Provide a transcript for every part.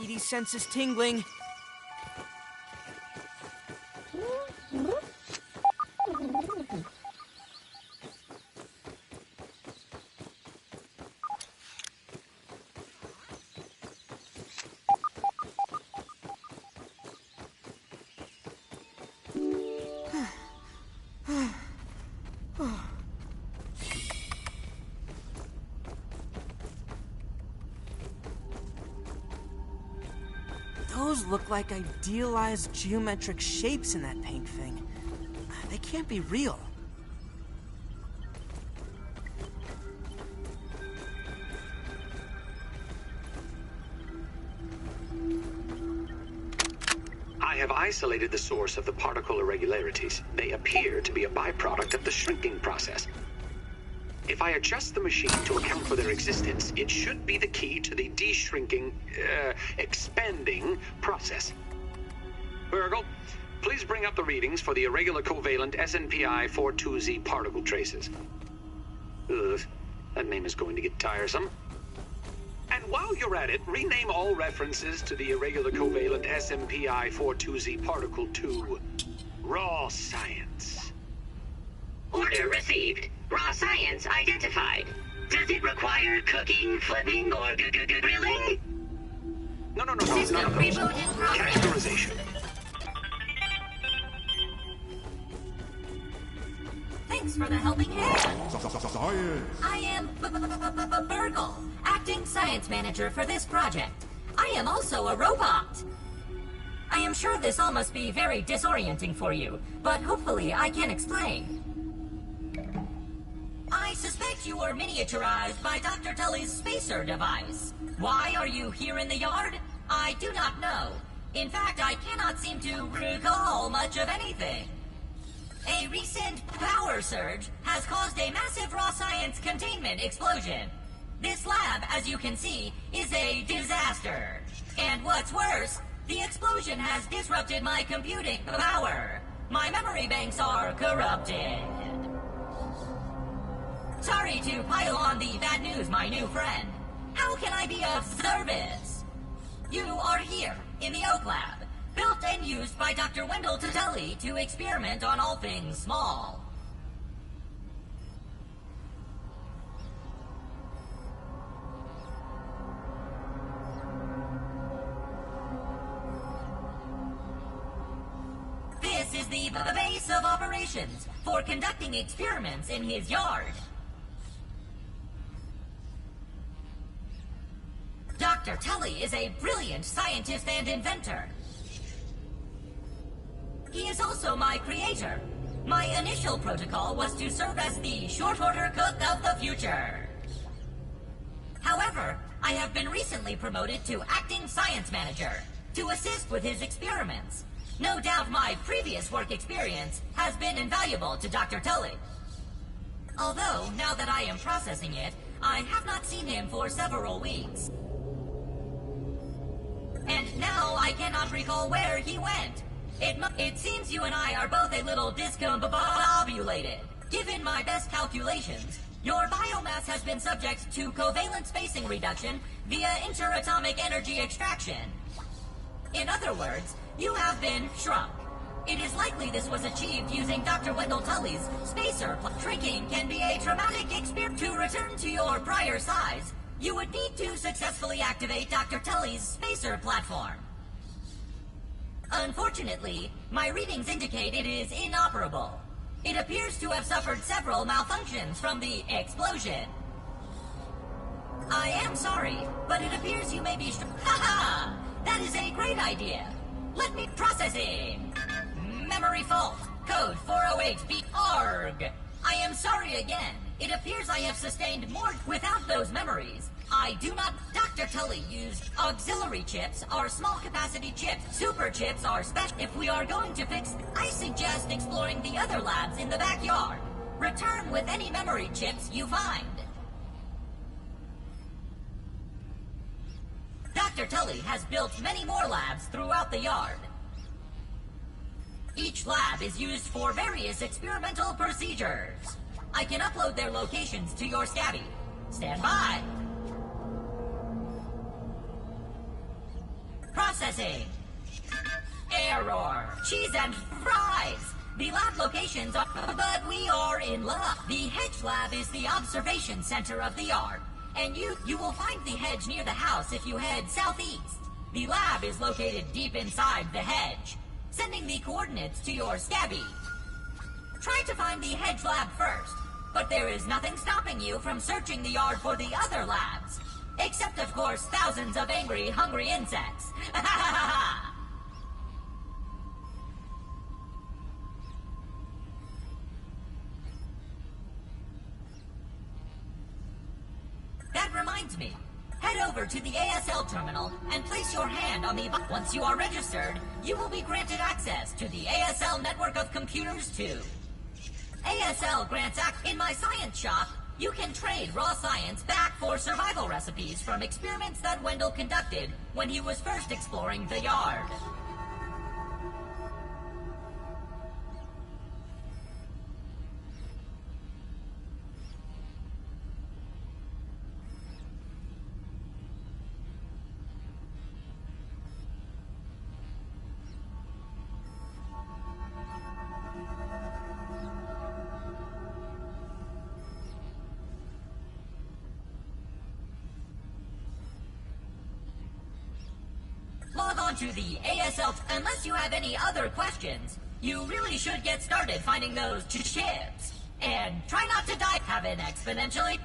PD sense is tingling. Those look like idealized geometric shapes in that paint thing. They can't be real. I have isolated the source of the particle irregularities. They appear to be a byproduct of the shrinking process. If I adjust the machine to account for their existence, it should be the key to the expanding process. Virgil, please bring up the readings for the irregular covalent SNPI 42Z particle traces. Ugh, that name is going to get tiresome. And while you're at it, rename all references to the irregular covalent SNPI 42Z particle to raw science. Order received. Raw science identified. Does it require cooking, flipping, or grilling? No, System none of those. reboot in progress. Characterization. Thanks for the helping hand. Science. I am Virgil, acting science manager for this project. I am also a robot. I am sure this all must be very disorienting for you, but hopefully I can explain. I suspect you were miniaturized by Dr. Tully's spacer device. Why are you here in the yard? I do not know. In fact, I cannot seem to recall much of anything. A recent power surge has caused a massive raw science containment explosion. This lab, as you can see, is a disaster. And what's worse, the explosion has disrupted my computing power. My memory banks are corrupted. Sorry to pile on the bad news, my new friend. How can I be of service? You are here, in the Oak Lab, built and used by Dr. Wendell Tuteli to experiment on all things small. This is the base of operations for conducting experiments in his yard. Dr. Tully is a brilliant scientist and inventor. He is also my creator. My initial protocol was to serve as the short order cook of the future. However, I have been recently promoted to acting science manager to assist with his experiments. No doubt my previous work experience has been invaluable to Dr. Tully. Although, now that I am processing it, I have not seen him for several weeks. And now I cannot recall where he went. It seems you and I are both a little discombobulated. Given my best calculations, your biomass has been subject to covalent spacing reduction via interatomic energy extraction. In other words, you have been shrunk. It is likely this was achieved using Dr. Wendell Tully's spacer. Shrinking can be a traumatic experience. To return to your prior size, you would need to successfully activate Dr. Tully's spacer platform. Unfortunately, my readings indicate it is inoperable. It appears to have suffered several malfunctions from the explosion. I am sorry, but it appears you may be Haha! That is a great idea. Let me processing. Memory fault. Code 408B ARG. I am sorry again. It appears I have sustained more without those memories. I do not. Dr. Tully used auxiliary chips or small capacity chips. Super chips are special. If we are going to fix, I suggest exploring the other labs in the backyard. Return with any memory chips you find. Dr. Tully has built many more labs throughout the yard. Each lab is used for various experimental procedures. I can upload their locations to your Scabby. Stand by. processing. Error. Cheese and fries. The lab locations are... But we are in luck. The Hedge Lab is the observation center of the yard. And you will find the hedge near the house if you head southeast. The lab is located deep inside the hedge, sending the coordinates to your Scabby. Try to find the Hedge Lab first, but there is nothing stopping you from searching the yard for the other labs. Except, of course, thousands of angry, hungry insects. That reminds me. Head over to the ASL terminal and place your hand on the... Once you are registered, you will be granted access to the ASL network of computers too. ASL grants in my science shop, you can trade raw science back for survival recipes from experiments that Wendell conducted when he was first exploring the yard. Log on to the ASL unless you have any other questions. You really should get started finding those chips. And try not to die. Have an exponentially...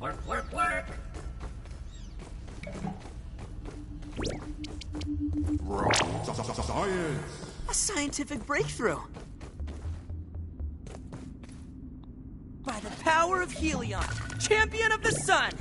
Work, work, work! Science! A scientific breakthrough. By the power of Helion, champion of the sun!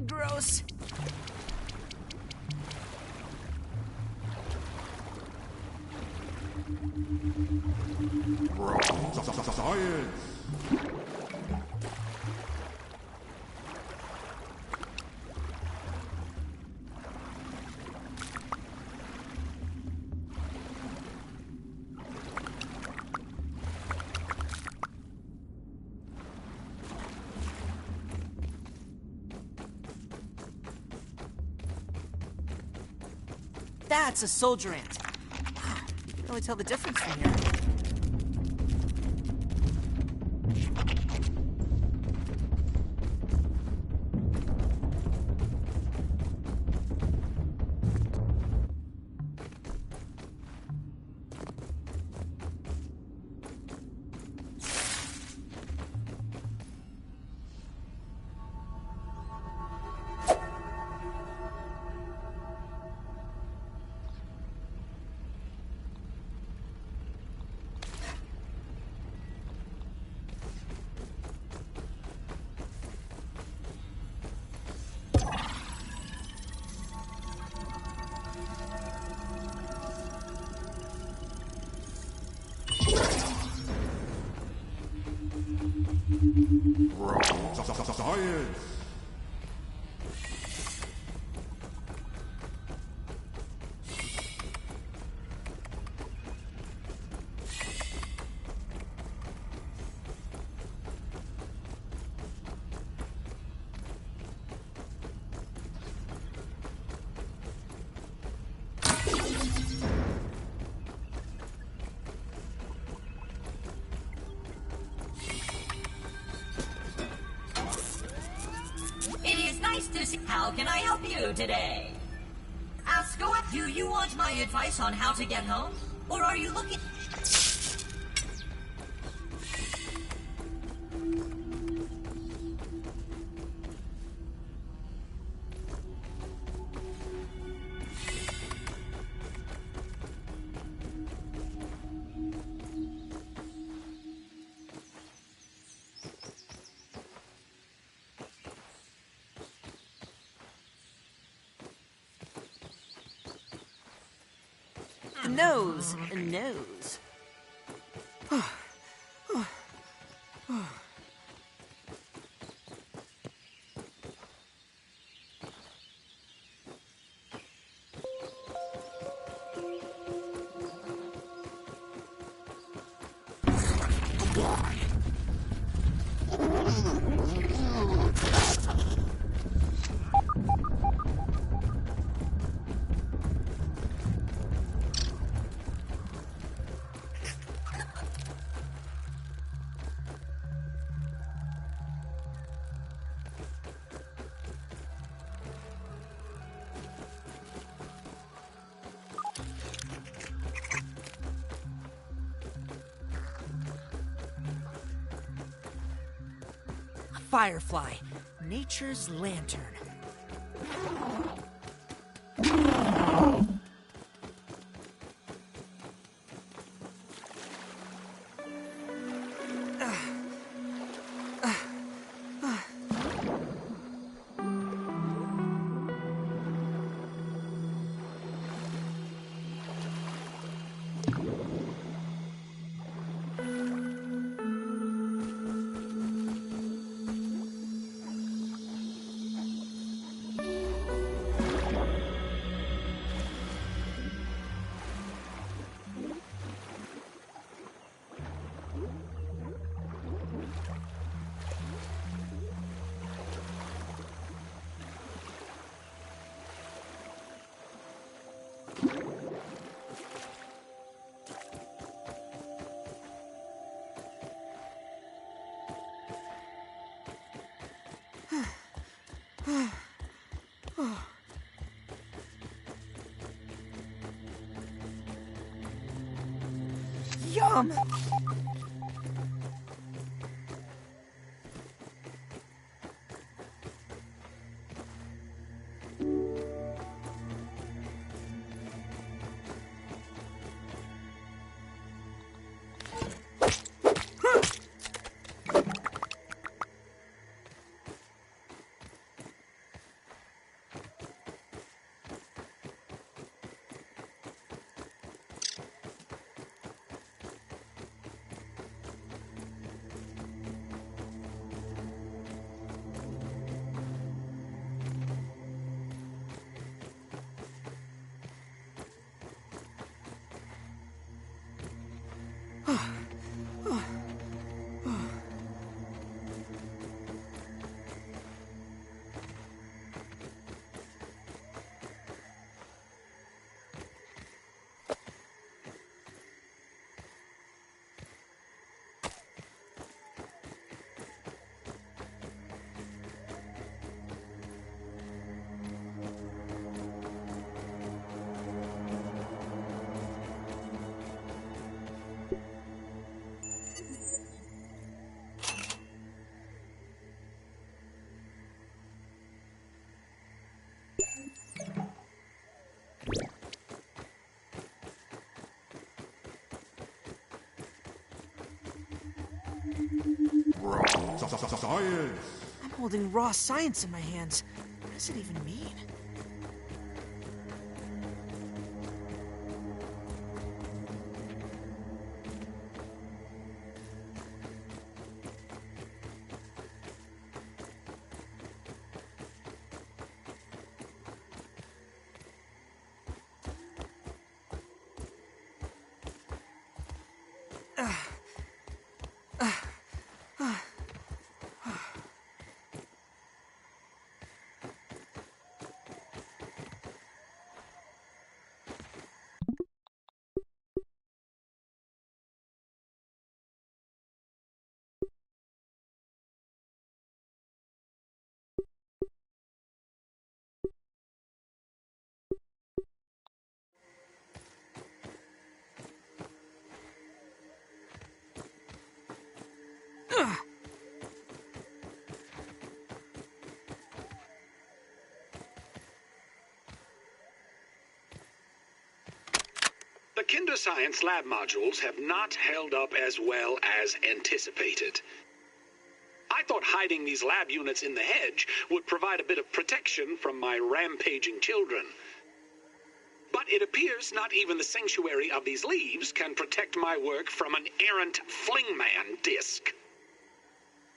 Gross. Science! That's a soldier ant. Wow, you can really tell the difference from here. Science! It is nice to see. How can I help you today? Ask what? Do you want my advice on how to get home? Or are you looking... Nose, nose. Firefly, nature's lantern. Yum! Science! I'm holding raw science in my hands. What does it even mean? The Kinder Science lab modules have not held up as well as anticipated. I thought hiding these lab units in the hedge would provide a bit of protection from my rampaging children. But it appears not even the sanctuary of these leaves can protect my work from an errant Flingman disc.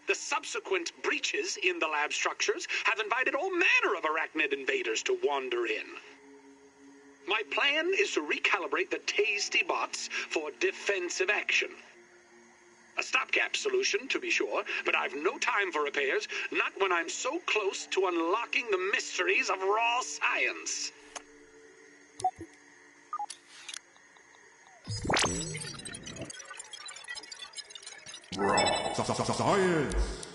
The subsequent breaches in the lab structures have invited all manner of arachnid invaders to wander in. My plan is to recalibrate the tasty bots for defensive action. A stopgap solution, to be sure, but I've no time for repairs, not when I'm so close to unlocking the mysteries of raw science. Raw science.